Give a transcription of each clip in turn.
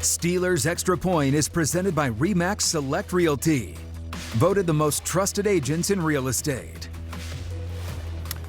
Steelers Extra Point is presented by RE/MAX Select Realty, voted the most trusted agents in real estate.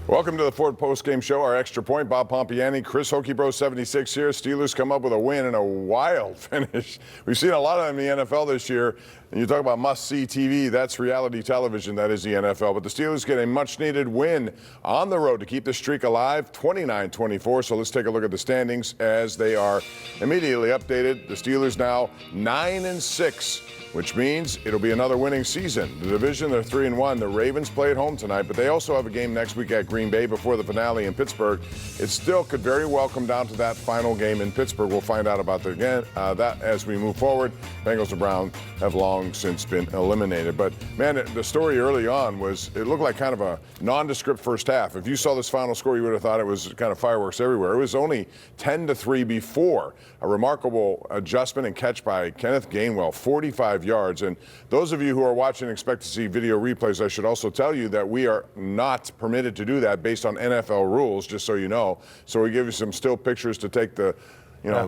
Welcome to the Ford Postgame Show. Our Extra Point, Bob Pompeani, Chris Hoke Bro 76 here. Steelers come up with a win and a wild finish. We've seen a lot of them in the NFL this year. And you talk about must-see TV, that's reality television, that is the NFL. But the Steelers get a much-needed win on the road to keep the streak alive, 29-24. So let's take a look at the standings as they are immediately updated. The Steelers now 9-6. Which means it'll be another winning season. The division, they're 3-1. The Ravens play at home tonight, but they also have a game next week at Green Bay before the finale in Pittsburgh. It still could very well come down to that final game in Pittsburgh. We'll find out about that as we move forward. Bengals and Browns have long since been eliminated. But, man, the story early on was it looked like kind of a nondescript first half. If you saw this final score, you would have thought it was kind of fireworks everywhere. It was only 10-3 before a remarkable adjustment and catch by Kenneth Gainwell, 45 yards. And those of you who are watching expect to see video replays. I should also tell you that we are not permitted to do that based on NFL rules, just so you know. So we give you some still pictures to take the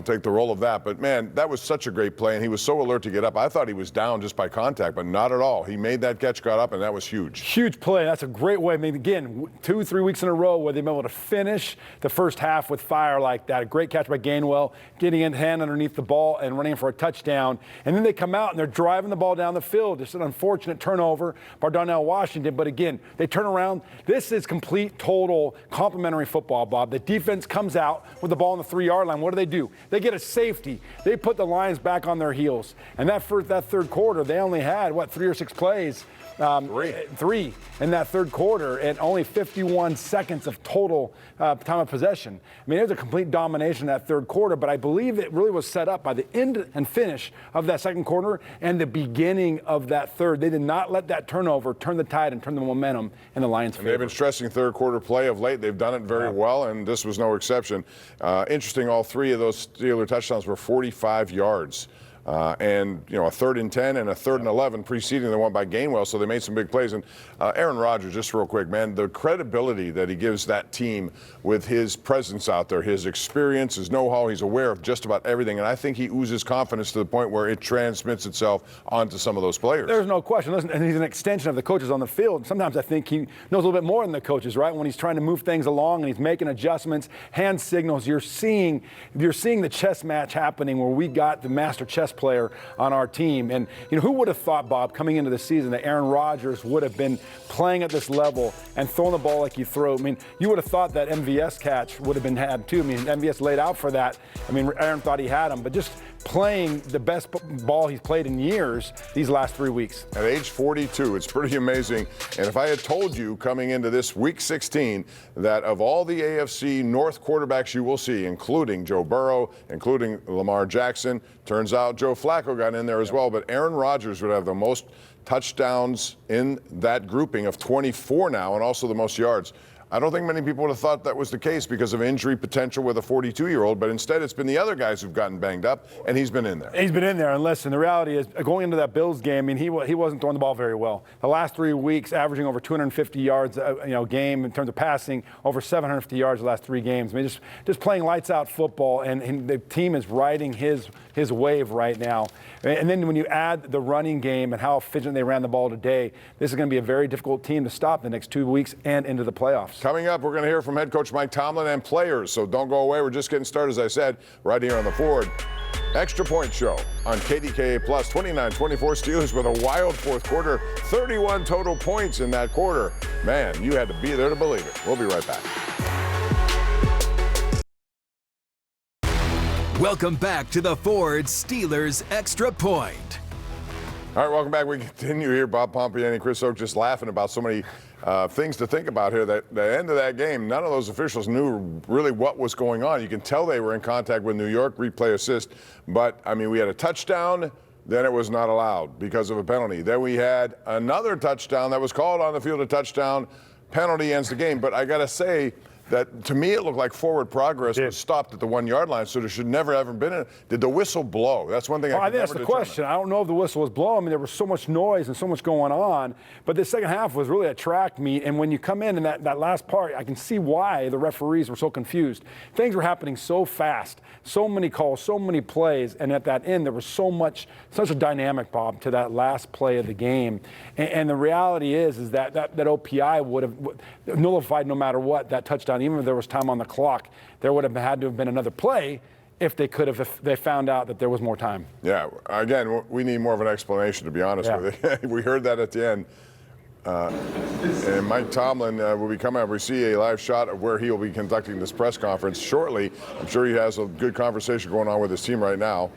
take the role of that. But, man, that was such a great play, and he was so alert to get up. I thought he was down just by contact, but not at all. He made that catch, got up, and that was huge. Huge play. That's a great way. I mean, again, 2-3 weeks in a row where they've been able to finish the first half with fire like that. A great catch by Gainwell, getting in hand underneath the ball and running for a touchdown. And then they come out and they're driving the ball down the field. Just an unfortunate turnover by Darnell Washington. But, again, they turn around. This is complete, total, complimentary football, Bob. The defense comes out with the ball on the 3-yard line. What do? They get a safety. They put the Lions back on their heels. And that third quarter, they only had, 3 or 6 plays? Three in that third quarter, and only 51 seconds of total time of possession. I mean, it was a complete domination in that third quarter, but I believe it really was set up by the end and finish of that second quarter and the beginning of that third. They did not let that turnover turn the tide and turn the momentum in the Lions' favor. They've been stressing ththird quarter play of late. They've done it very well, and this was no exception. Interesting, all 3 of those Steeler touchdowns were 45 yards. And, a 3rd and 10 and a 3rd and 11 preceding the one by Gainwell, so they made some big plays. And Aaron Rodgers, just real quick, man, the credibility that he gives that team with his presence out there, his experience, his know-how, he's aware of just about everything. And I think he oozes confidence to the point where it transmits itself onto some of those players. There's no question. Listen, and he's an extension of the coaches on the field. Sometimes I think he knows a little bit more than the coaches, right? When he's trying to move things along and he's making adjustments, hand signals, you're seeing the chess match happening where we got the master chess player on our team. And who would have thought, Bob, coming into the season that Aaron Rodgers would have been playing at this level and throwing the ball like he threw? I mean, you would have thought that MVS catch would have been had too. I mean, MVS laid out for that. I mean, Aaron thought he had him, but just playing the best ball he's played in years these last 3 weeks. At age 42, it's pretty amazing. And if I had told you coming into this week 16 that of all the AFC North quarterbacks you will see, including Joe Burrow, including Lamar Jackson, turns out Joe Flacco got in there as well, but Aaron Rodgers would have the most touchdowns in that grouping of 24 now, and also the most yards. I don't think many people would have thought that was the case because of injury potential with a 42-year-old, but instead it's been the other guys who've gotten banged up, and he's been in there. He's been in there, and listen, the reality is, going into that Bills game, I mean, he wasn't throwing the ball very well. The last 3 weeks, averaging over 250 yards game in terms of passing, over 750 yards the last 3 games. I mean, just playing lights-out football, and the team is riding his wave right now. And then when you add the running game and how efficient they ran the ball today, this is going to be a very difficult team to stop the next 2 weeks and into the playoffs. Coming up, we're going to hear from head coach Mike Tomlin and players, so don't go away. We're just getting started, as I said, right here on the Ford Extra Point Show on KDKA Plus. 29-24 Steelers with a wild fourth quarter, 31 total points in that quarter. Man, you had to be there to believe it. We'll be right back. Welcome back to the Ford Steelers Extra Point. All right, welcome back. We continue here. Bob Pompeani and Chris Hoke just laughing about so many things to think about here. That the end of that game, none of those officials knew really what was going on. You can tell they were in contact with New York, replay assist. But, I mean, we had a touchdown, then it was not allowed because of a penalty. Then we had another touchdown that was called on the field, a touchdown, penalty ends the game. But I got to say, that to me it looked like forward progress was stopped at the 1 yard line, so there should never have been a. Did the whistle blow? That's one thing I think that's the question. I don't know if the whistle was blowing. I mean, there was so much noise and so much going on, but the second half was really a track meet, and when you come in that last part, I can see why the referees were so confused. Things were happening so fast, so many calls, so many plays, and at that end there was such a dynamic, Bob, to that last play of the game. And the reality is that OPI would have nullified no matter what that touchdown. Even if there was time on the clock, there would have had to have been another play if they found out that there was more time. Yeah, again, we need more of an explanation, to be honest with you. We heard that at the end. And Mike Tomlin will be coming up. We see a live shot of where he will be conducting this press conference shortly. I'm sure he has a good conversation going on with his team right now.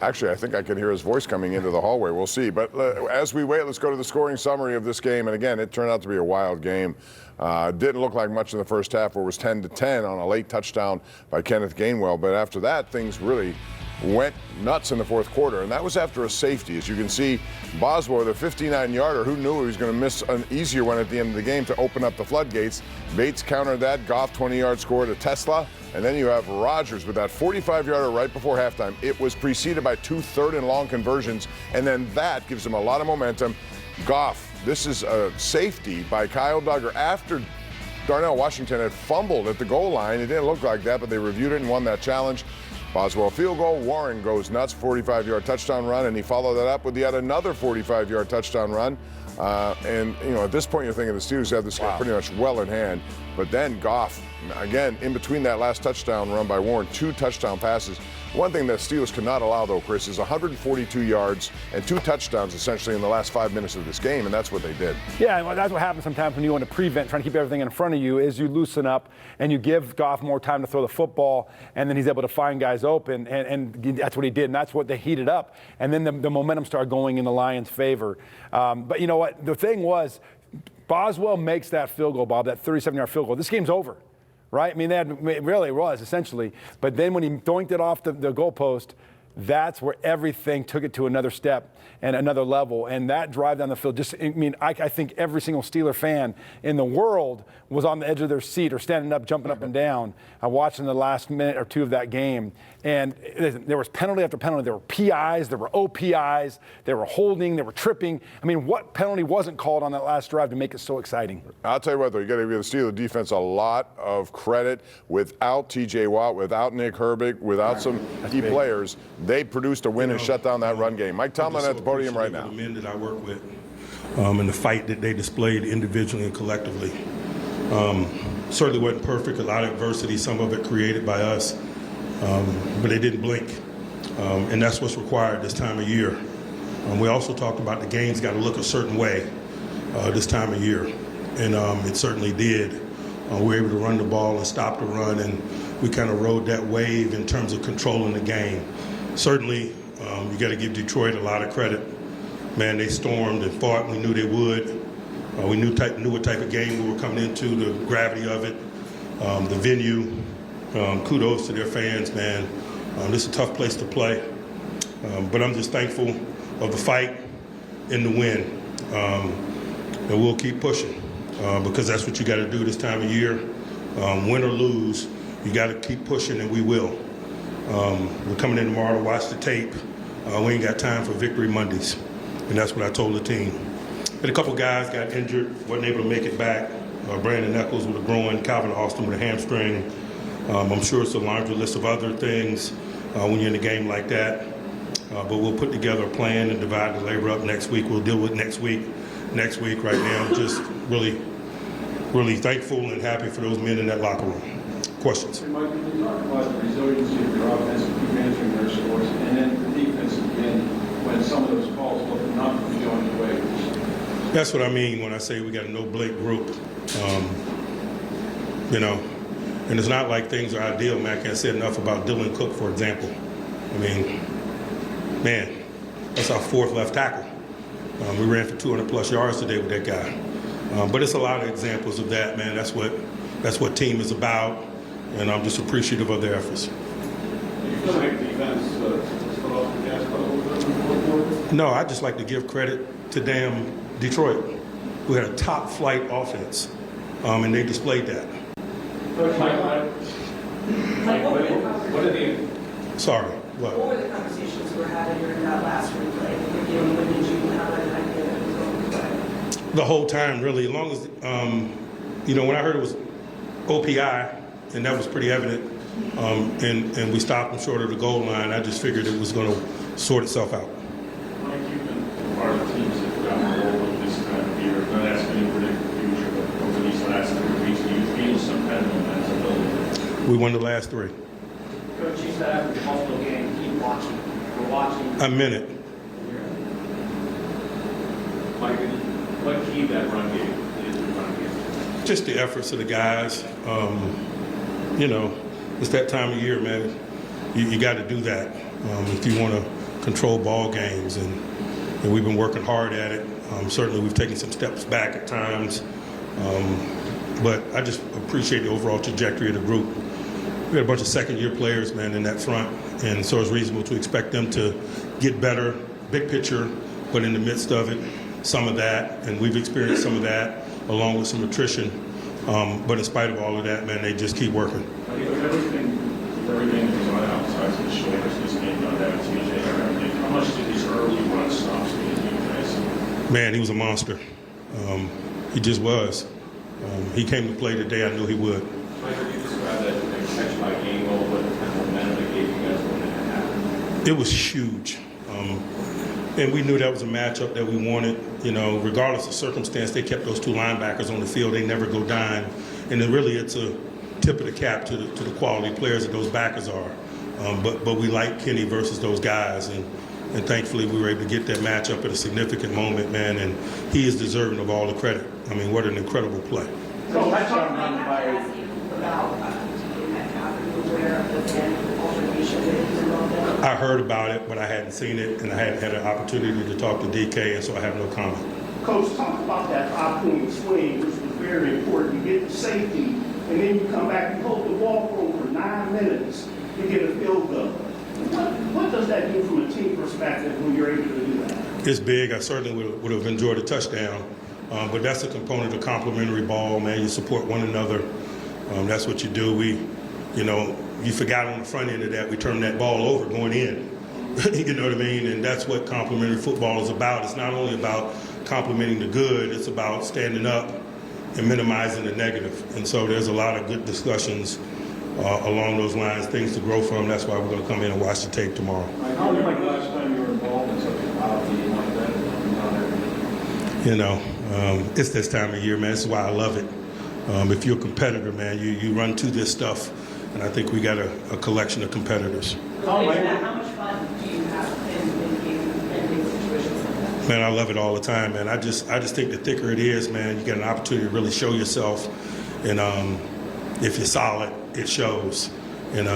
Actually, I think I can hear his voice coming into the hallway. We'll see. But as we wait, let's go to the scoring summary of this game. And again, it turned out to be a wild game. Didn't look like much in the first half, where it was 10-10 on a late touchdown by Kenneth Gainwell. But after that, things really went nuts in the fourth quarter, and that was after a safety. As you can see, Boswell, the 59-yarder, who knew he was going to miss an easier one at the end of the game to open up the floodgates. Bates countered that. Goff, 20-yard score to Tesla. And then you have Rodgers with that 45-yarder right before halftime. It was preceded by 2 third-and-long conversions, and then that gives him a lot of momentum. Goff, this is a safety by Kyle Duggar after Darnell Washington had fumbled at the goal line. It didn't look like that, but they reviewed it and won that challenge. Boswell field goal. Warren goes nuts, 45-yard touchdown run, and he followed that up with yet another 45-yard touchdown run. And, at this point, you're thinking the Steelers have this game pretty much well in hand. But then Goff, again, in between that last touchdown run by Warren, 2 touchdown passes. One thing that Steelers cannot allow, though, Chris, is 142 yards and 2 touchdowns, essentially, in the last 5 minutes of this game, and that's what they did. Yeah, well, that's what happens sometimes when you want to prevent, trying to keep everything in front of you, is you loosen up and you give Goff more time to throw the football, and then he's able to find guys open, and that's what he did, and that's what they heated up. And then the momentum started going in the Lions' favor. But you know what? The thing was, Boswell makes that field goal, Bob, that 37-yard field goal. This game's over. Right? I mean, it really was, essentially. But then when he doinked it off the goalpost, that's where everything took it to another step and another level. And that drive down the field, I think every single Steeler fan in the world was on the edge of their seat or standing up, jumping up and down, watching the last minute or two of that game. And there was penalty after penalty. There were PIs, there were OPIs, there were holding, there were tripping. I mean, what penalty wasn't called on that last drive to make it so exciting? I'll tell you what, though, you got to give the Steelers defense a lot of credit. Without T.J. Watt, without Nick Herbig, without some key players, they produced a win and shut down that run game. Mike Tomlin at the podium right now. The men that I work with and the fight that they displayed individually and collectively. Certainly wasn't perfect, a lot of adversity, some of it created by us, but they didn't blink, and that's what's required this time of year. We also talked about the game's got to look a certain way this time of year, and it certainly did. We were able to run the ball and stop the run, and we kind of rode that wave in terms of controlling the game. Certainly, you got to give Detroit a lot of credit. Man, they stormed and fought. We knew they would. We knew what type of game we were coming into, the gravity of it, the venue. Kudos to their fans, man. This is a tough place to play. But I'm just thankful of the fight and the win. And we'll keep pushing because that's what you got to do this time of year. Win or lose, you got to keep pushing, and we will. We're coming in tomorrow to watch the tape. We ain't got time for victory Mondays, and that's what I told the team. And a couple guys got injured, wasn't able to make it back. Brandon Echols with a groin, Calvin Austin with a hamstring. I'm sure it's a laundry list of other things when you're in a game like that. But we'll put together a plan and divide the labor up next week. We'll deal with next week. Next week, right now, just really, really thankful and happy for those men in that locker room. Questions? Hey, Mike, can you talk about the resiliency of your offense, keep answering their scores, and then the defense again when some of those calls look not to be going your way? That's what I mean when I say we got a no-blink group. And it's not like things are ideal. Man, I can't say enough about Dylan Cook, for example. I mean, man, that's our 4th left tackle. We ran for 200-plus yards today with that guy. But it's a lot of examples of that, man. That's what team is about, and I'm just appreciative of their efforts. Do you feel like defense stood off the gas pedal a little bit in the fourth quarter? No, I just like to give credit to Detroit, who had a top-flight offense, and they displayed that. Coach, what are the... Sorry, What were the conversations you were having during that last replay? When did you have an idea that it was going to play? the whole time, really. As long as, when I heard it was OPI, and that was pretty evident, and we stopped them short of the goal line, I just figured it was going to sort itself out. Mike, you've been part of teams that have gotten rolled with this time of year. Not asking you to predict the future, but over these last 3 weeks, do you feel some kind of momentum building? We won the last 3. Coach, you said after the Buffalo game, keep watching. We're watching. I meant it. Mike, what key that run game is the run game? Just the efforts of the guys. It's that time of year, man. You got to do that if you want to control ball games, and we've been working hard at it. Certainly, we've taken some steps back at times, but I just appreciate the overall trajectory of the group. We had a bunch of second-year players, man, in that front, and so it's reasonable to expect them to get better, big picture, but in the midst of it, some of that, and we've experienced some of that, along with some attrition. But in spite of all of that, man, they just keep working. I think everything that was on outside of the shoulders this game on that TJ and everything. How much did these early run stops mean to you guys? Man, he was a monster. He just was. He came to play the day I knew he would. Mike, could you describe that catch by Gainwell, what kind of momentum it gave you guys when it happened? It was huge. And we knew that was a matchup that we wanted. Regardless of circumstance, they kept those 2 linebackers on the field. They never go down. And then really it's a tip of the cap to the quality players that those backers are. But we like Kenny versus those guys. And thankfully we were able to get that matchup at a significant moment, man. And he is deserving of all the credit. I mean, what an incredible play. So touchdown run by... I heard about it, but I hadn't seen it, and I hadn't had an opportunity to talk to DK, and so I have no comment. Coach, talk about that 5-point swing, which was very important. You get the safety, and then you come back and hold the ball for over 9 minutes to get a field goal. What does that do from a team perspective when you're able to do that? It's big. I certainly would have enjoyed a touchdown, but that's a component of complimentary ball, man. You support one another. That's what you do. You forgot on the front end of that, we turned that ball over going in. You know what I mean? And that's what complimentary football is about. It's not only about complimenting the good, it's about standing up and minimizing the negative. And so there's a lot of good discussions along those lines, things to grow from. That's why we're going to come in and watch the tape tomorrow. How was like the last time you were involved in such a wild game like that? It's this time of year, man. This is why I love it. If you're a competitor, man, you run to this stuff. And I think we got a collection of competitors. How much fun do you have in situations like that? Man, I love it all the time, man. I just think the thicker it is, man, you get an opportunity to really show yourself. And if you're solid, it shows. And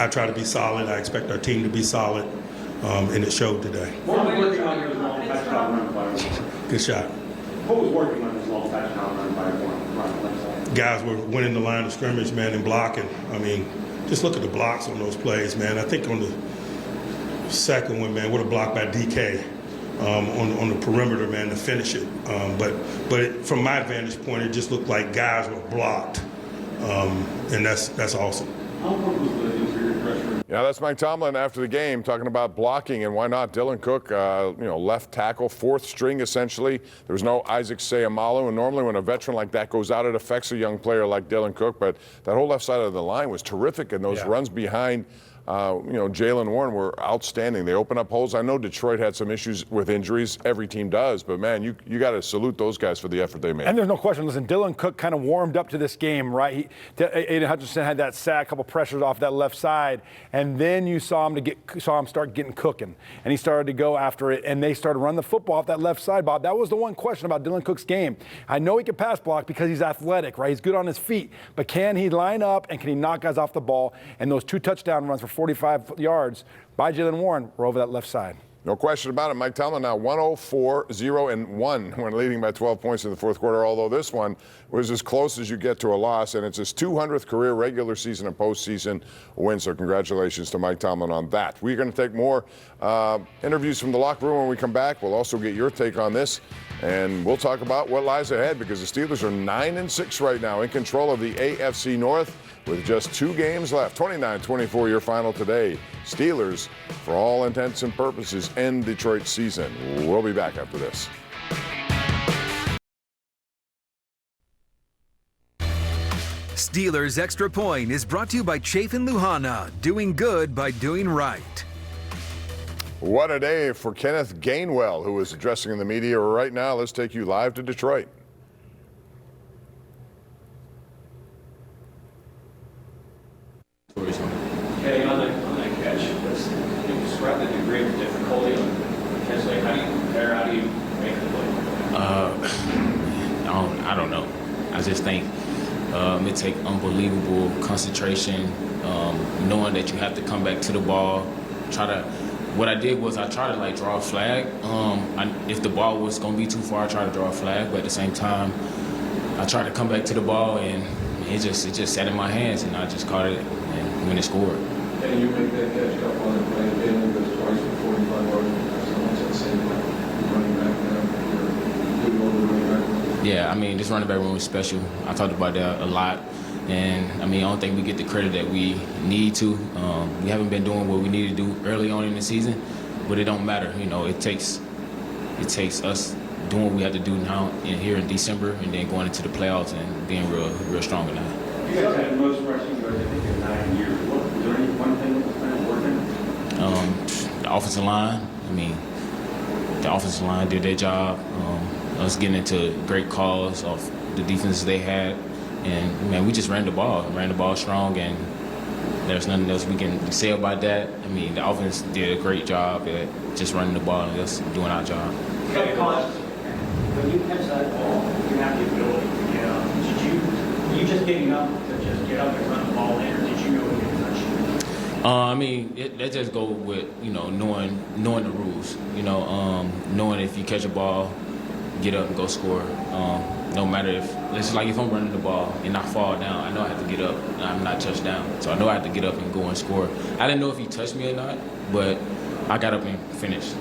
I try to be solid. I expect our team to be solid. And it showed today. What was working on your long touchdown run by? Good shot. What was working on his long touchdown run by one? Guys were winning the line of scrimmage, man, and blocking. I mean, just look at the blocks on those plays, man. I think on the second one, man, what a block by DK on the perimeter, man, to finish it. But from my vantage point, it just looked like guys were blocked, and that's awesome. How important was the interior pressure? Yeah, that's Mike Tomlin after the game talking about blocking and why not. Dylan Cook, left tackle, 4th string essentially. There was no Isaac Seumalo, and normally when a veteran like that goes out, it affects a young player like Dylan Cook. But that whole left side of the line was terrific, and those runs behind Jalen Warren were outstanding. They opened up holes. I know Detroit had some issues with injuries. Every team does. But, man, you got to salute those guys for the effort they made. And there's no question. Listen, Dylan Cook kind of warmed up to this game, right? Aiden Hutchinson had that sack, a couple pressures off that left side. And then you saw him start getting cooking. And he started to go after it. And they started running the football off that left side, Bob. That was the one question about Dylan Cook's game. I know he can pass block because he's athletic, right? He's good on his feet. But can he line up and can he knock guys off the ball? And those 2 touchdown runs for 45 yards by Jalen Warren were over that left side. No question about it. Mike Tomlin now 104-0-1 when leading by 12 points in the fourth quarter, although this one was as close as you get to a loss, and it's his 200th career regular season and postseason win. So congratulations to Mike Tomlin on that. We're going to take more interviews from the locker room when we come back. We'll also get your take on this, and we'll talk about what lies ahead because the Steelers are 9-6 right now in control of the AFC North with just 2 games left. 29-24 your final today. Steelers, for all intents and purposes, end Detroit's season. We'll be back after this. Steelers Extra Point is brought to you by Chafin Luhana, doing good by doing right. What a day for Kenneth Gainwell, who is addressing the media right now. Let's take you live to Detroit. Okay, on that catch, describe the degree of difficulty on the catch. Like, how do you compare? How do you make the play? I don't know. I just think it takes unbelievable concentration, knowing that you have to come back to the ball. What I did was I tried to draw a flag. If the ball was going to be too far, I tried to draw a flag. But at the same time, I tried to come back to the ball, and it just sat in my hands, and I just caught it and went and scored. And you make that catch up on the play again, goes twice for 45 yards. Someone's at the same running back now. Yeah, I mean, this running back room is special. I talked about that a lot. And, I mean, I don't think we get the credit that we need to. We haven't been doing what we need to do early on in the season, but it don't matter. You know, it takes us doing what we have to do now here in December and then going into the playoffs and being real strong in that. You guys had the most rushing yards, I think, in 9 years. Is there any one thing that was kind of working? The offensive line. I mean, the offensive line did their job. Us getting into great calls off the defenses they had. And, man, we just ran the ball strong, and there's nothing else we can say about that. I mean, the offense did a great job at just running the ball and us doing our job. Okay, when you catch that ball, you have the ability to get up. Were you just getting up to just get up and run the ball in, or did you know it would touch you? I mean, that just goes with, knowing the rules. Knowing if you catch a ball, get up and go score. No matter if I'm running the ball and I fall down, I know I have to get up and I'm not touched down. So I know I have to get up and go and score. I didn't know if he touched me or not, but I got up and finished.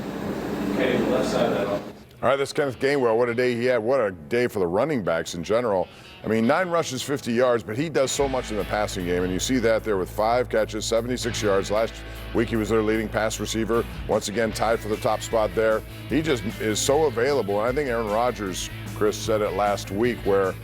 Okay, the left side of that offense. All right, that's Kenneth Gainwell. What a day he had. What a day for the running backs in general. I mean, 9 rushes, 50 yards, but he does so much in the passing game, and you see that there with 5 catches, 76 yards. Last week he was their leading pass receiver. Once again, tied for the top spot there. He just is so available, and I think Aaron Rodgers, Chris, said it last week where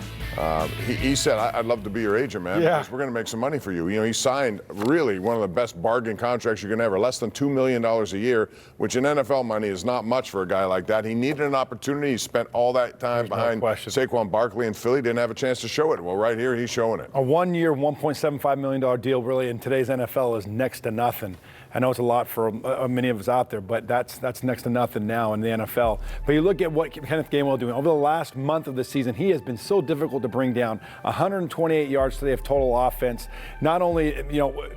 he said, I'd love to be your agent, man, because we're going to make some money for you. He signed really one of the best bargain contracts you can ever, less than $2 million a year, which in NFL money is not much for a guy like that. He needed an opportunity. He spent all that time behind Saquon Barkley in Philly, didn't have a chance to show it. Well, right here, he's showing it. A 1-year, $1.75 million deal really in today's NFL is next to nothing. I know it's a lot for many of us out there, but that's next to nothing now in the NFL. But you look at what Kenneth Gainwell doing. Over the last month of the season, he has been so difficult to bring down. 128 yards today of total offense. Not only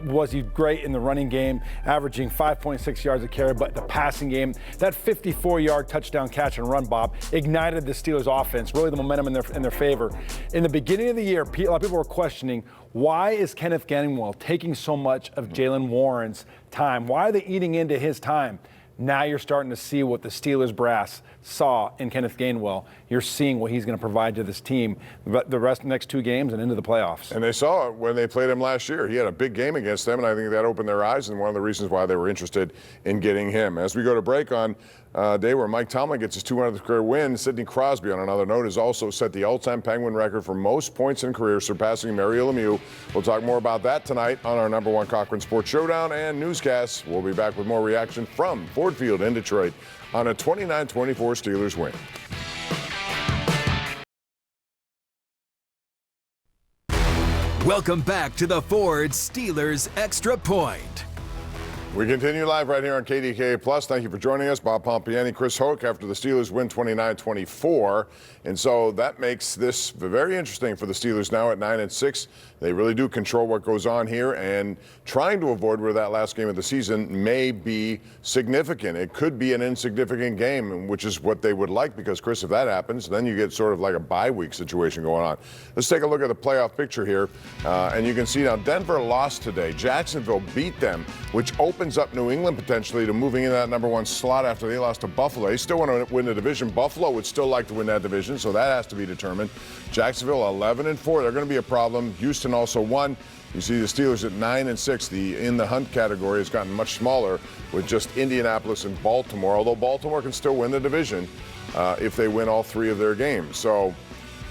was he great in the running game, averaging 5.6 yards a carry, but the passing game, that 54-yard touchdown catch and run, Bob, ignited the Steelers' offense, really the momentum in their favor. In the beginning of the year, a lot of people were questioning, why is Kenneth Gainwell taking so much of Jaylen Warren's time? Why are they eating into his time? Now you're starting to see what the Steelers brass saw in Kenneth Gainwell. You're seeing what he's going to provide to this team the rest of the next 2 games and into the playoffs. And they saw it when they played him last year. He had a big game against them, and I think that opened their eyes and one of the reasons why they were interested in getting him. As we go to break on a day where Mike Tomlin gets his 200th career win, Sidney Crosby, on another note, has also set the all-time Penguin record for most points in career, surpassing Mario Lemieux. We'll talk more about that tonight on our #1 Cochran Sports Showdown and newscasts. We'll be back with more reaction from Ford Field in Detroit on a 29-24 Steelers win. Welcome back to the Ford Steelers Extra Point. We continue live right here on KDKA Plus. Thank you for joining us. Bob Pompeani, Chris Hoke, after the Steelers win 29-24. And so that makes this very interesting for the Steelers now at 9-6. They really do control what goes on here, and trying to avoid where that last game of the season may be significant. It could be an insignificant game, which is what they would like, because, Chris, if that happens, then you get sort of like a bye week situation going on. Let's take a look at the playoff picture here, and you can see now Denver lost today. Jacksonville beat them, which opens up New England potentially to moving into that number 1 slot after they lost to Buffalo. They still want to win the division. Buffalo would still like to win that division, so that has to be determined. Jacksonville 11-4. They're going to be a problem. Houston also won. You see the Steelers at 9-6. The in the hunt category has gotten much smaller with just Indianapolis and Baltimore, although Baltimore can still win the division if they win all 3 of their games. So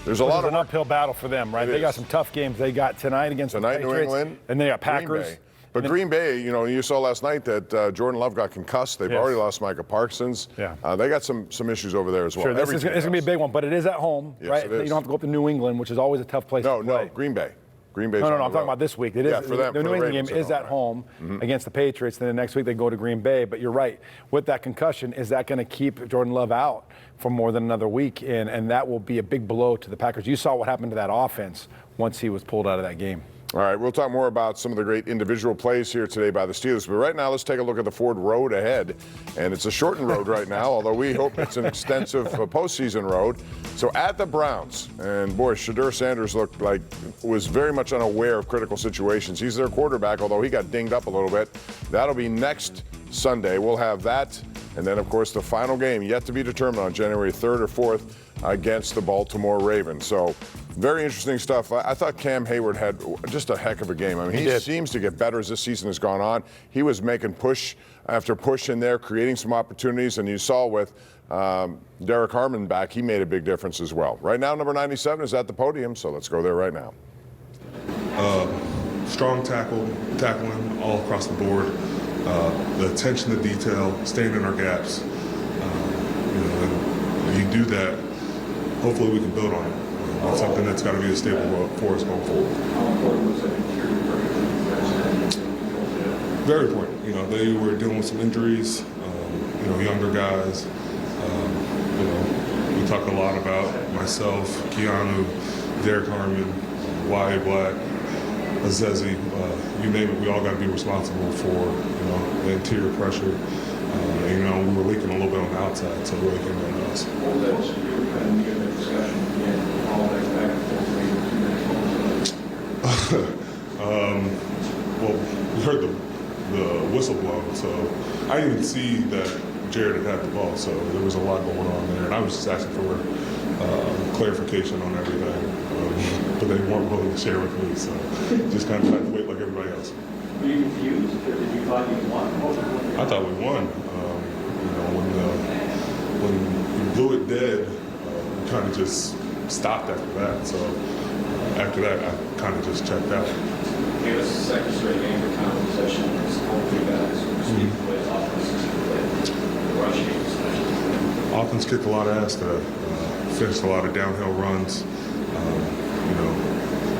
there's a lot of an uphill battle for them, right? They got some tough games. They got tonight against the Patriots, New England, and they got Packers. But Green Bay, you know, you saw last night that Jordan Love got concussed. They've already lost Micah Parsons. Yeah. They got some issues over there as well. Sure, this is going to be a big one, but it is at home, right? It is. You don't have to go up to New England, which is always a tough place to play. No, Green Bay. Green Bay's No, I'm talking about this week. It is, for them, the New England game is at home against the Patriots. Then the next week they go to Green Bay. But you're right. With that concussion, is that going to keep Jordan Love out for more than another week? And that will be a big blow to the Packers. You saw what happened to that offense once he was pulled out of that game. All right, we'll talk more about some of the great individual plays here today by the Steelers. But right now, let's take a look at the Ford Road ahead. And it's a shortened road right now, although we hope it's an extensive postseason road. So at the Browns, and boy, Shadur Sanders looked like was very much unaware of critical situations. He's their quarterback, although he got dinged up a little bit. That'll be next Sunday. We'll have that. And then, of course, the final game yet to be determined on January 3rd or 4th against the Baltimore Ravens. So very interesting stuff. I thought Cam Hayward had just a heck of a game. I mean, he seems to get better as this season has gone on. He was making push after push in there, creating some opportunities. And you saw with Derek Harmon back, he made a big difference as well. Right now, number 97 is at the podium, so let's go there right now. Strong tackling all across the board. The attention to detail, staying in our gaps. And you do that, hopefully we can build on it. It's something that's got to be a staple for us going forward. Very important. You know, they were dealing with some injuries. Younger guys. We talk a lot about myself, Keanu, Derek Harmon, Wyatt Black, Azezi, you name it. We all got to be responsible for the interior pressure. We were leaking a little bit on the outside, so it really came down to us. Well, we heard the whistle blown, so I didn't even see that Jared had the ball, so there was a lot going on there, and I was just asking for clarification on everything, but they weren't willing to share with me, so just kind of had to wait like everybody else. Were you confused, or did you thought you won? I thought we won. When we blew it dead, we kind of just stopped after that. So after that, I kind of just checked out. Okay, this is the second straight game for time possession. It's all 3 guys who received the play, offenses who played the rush game especially. Offense kicked a lot of ass today. Finished a lot of downhill runs.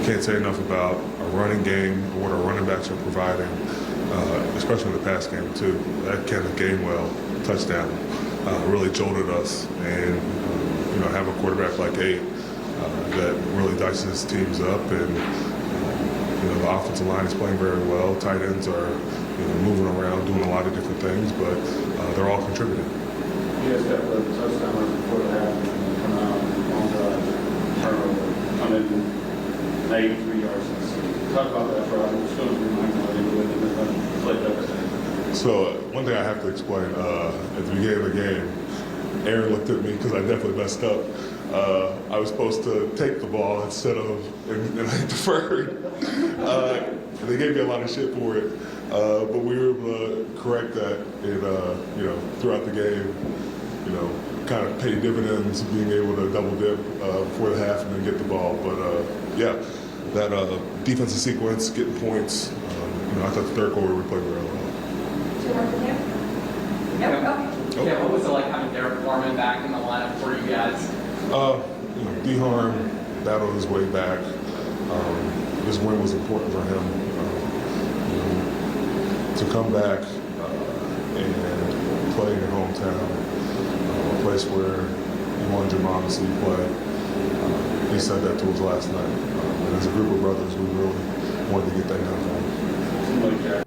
Can't say enough about our running game, what our running backs are providing, especially in the pass game too. That Kenneth Gainwell touchdown really jolted us, and have a quarterback like Abe that really dices teams up, and the offensive line is playing very well. Tight ends are moving around, doing a lot of different things, but they're all contributing. You guys got the touchdown right before the half, come out on the turnover, come in 83 yards. Talk about that for us. Still remind me play better. So one thing I have to explain, at the beginning of the game, Aaron looked at me because I definitely messed up. I was supposed to take the ball instead of, and I deferred. And they gave me a lot of shit for it. But we were able to correct that and, throughout the game, kind of pay dividends, being able to double dip before the half and then get the ball. But that defensive sequence, getting points, I thought the third quarter we played really well. Yeah, what was it like having Derek Foreman back in the lineup for you guys? D-Harm battled his way back. This win was important for him. To come back play in your hometown, a place where you wanted your mom to see you play. He said that to us last night. And as a group of brothers, we really wanted to get that done for him.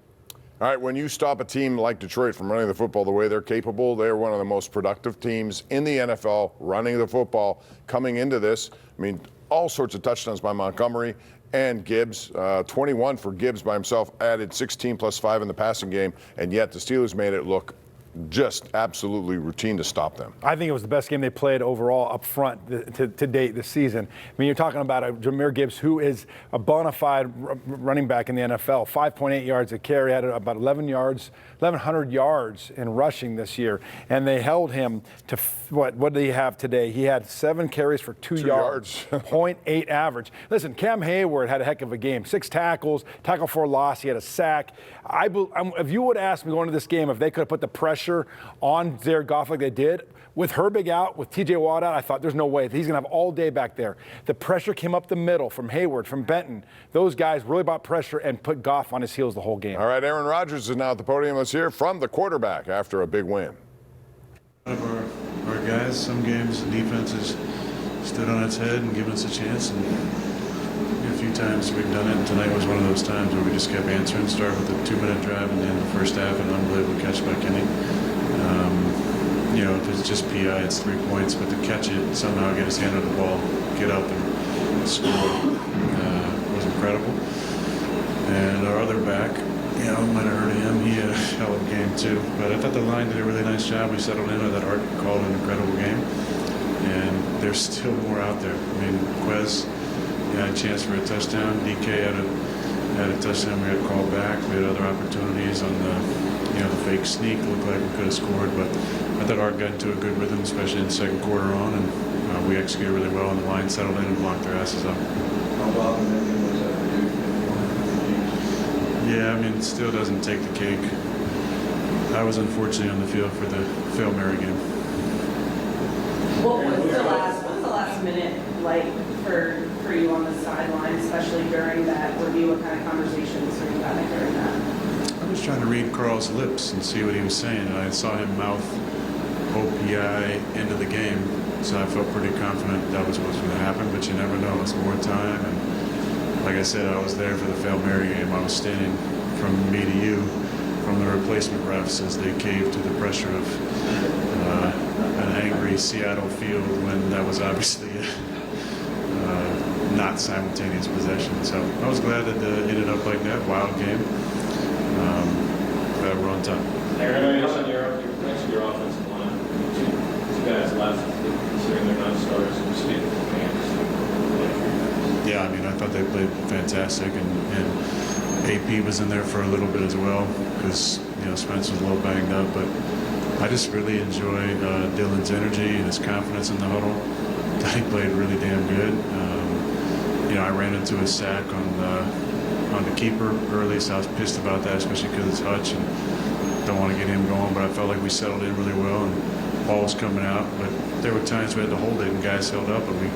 All right, when you stop a team like Detroit from running the football the way they're capable, they're one of the most productive teams in the NFL running the football coming into this. I mean, all sorts of touchdowns by Montgomery and Gibbs. 21 for Gibbs by himself, added 16 plus 5 in the passing game, and yet the Steelers made it look just absolutely routine to stop them. I think it was the best game they played overall up front to date this season. I mean, you're talking about a Jahmyr Gibbs who is a bona fide running back in the NFL. 5.8 yards a carry, had about 1,100 yards in rushing this year, and they held him to what did he have today? He had 7 carries for 2 yards. 0.8 average. Listen, Cam Hayward had a heck of a game. 6 tackles, tackle for a loss. He had a sack. If you would ask me going into this game if they could have put the pressure on Jared Goff like they did, with Herbig out, with TJ Watt out, I thought there's no way. He's going to have all day back there. The pressure came up the middle from Hayward, from Benton. Those guys really brought pressure and put Goff on his heels the whole game. All right, Aaron Rodgers is now at the podium. Let's hear from the quarterback after a big win. Our guys, some games the defense has stood on its head and given us a chance, and a few times we've done it, and tonight was one of those times where we just kept answering. Start with a 2-minute drive and then the first half an unbelievable catch by Kenny. If it's just PI, it's 3 points, but to catch it, somehow get his hand on the ball, get up and score was incredible. And our other back, might have hurt him. He had a hell of a game too. But I thought the line did a really nice job. We settled in. I thought Art called an incredible game. And there's still more out there. I mean, Quez had a chance for a touchdown. DK had a touchdown. We got called back. We had other opportunities on the fake sneak. Looked like we could have scored, but I thought Art got into a good rhythm, especially in the second quarter on, and we executed really well, and the line settled in and blocked their asses up. How about the ending was that for you? Yeah, I mean, it still doesn't take the cake. I was unfortunately on the field for the Hail Mary game. What was the last minute like for you on the sideline, especially during that review? What kind of conversations were you having during that? I was trying to read Carl's lips and see what he was saying, and I saw him mouth OPI into the game, so I felt pretty confident that was what was going to happen, but you never know. It's more time, and like I said, I was there for the Hail Mary game. I was standing from me to you from the replacement refs as they caved to the pressure of an angry Seattle field when that was obviously not simultaneous possession. So I was glad that it ended up like that. Wild game. We're on time. Aaron, I know next to your offensive line, two guys left, considering they're not starters in the state of the game. Yeah, I mean, I thought they played fantastic, and AP was in there for a little bit as well because Spence was a little banged up, but I just really enjoyed Dylan's energy and his confidence in the huddle. He played really damn good. I ran into a sack on the keeper early, so I was pissed about that, especially because it's Hutch and don't want to get him going, but I felt like we settled in really well and ball was coming out, but there were times we had to hold it and guys held up and we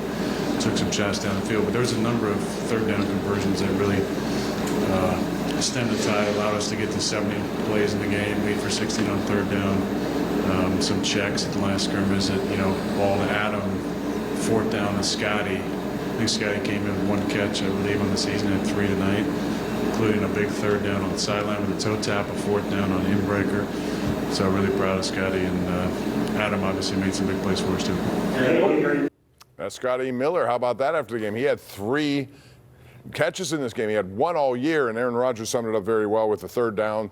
took some shots down the field, but there was a number of third down conversions that really stemmed the tide, allowed us to get to 70 plays in the game, 8 for 16 on third down, some checks at the last scrimmage that, ball to Adam, fourth down to Scotty. I think Scotty came in with 1 catch, I believe, on the season, had 3 tonight, including a big third down on the sideline with a toe tap, a fourth down on inbreaker. So really proud of Scotty, and Adam obviously made some big plays for us too. That's Scotty Miller. How about that after the game? He had 3 catches in this game. He had 1 all year, and Aaron Rodgers summed it up very well with the third down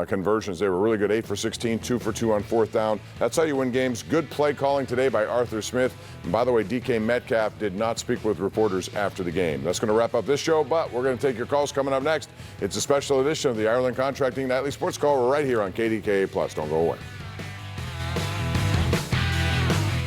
conversions. They were really good, 8 for 16, 2 for 2 on fourth down. That's how you win games. Good play calling today by Arthur Smith. And by the way, DK Metcalf did not speak with reporters after the game. That's going to wrap up this show, but we're going to take your calls coming up next. It's a special edition of the Ireland Contracting Nightly Sports Call. We're right here on KDKA+. Don't go away.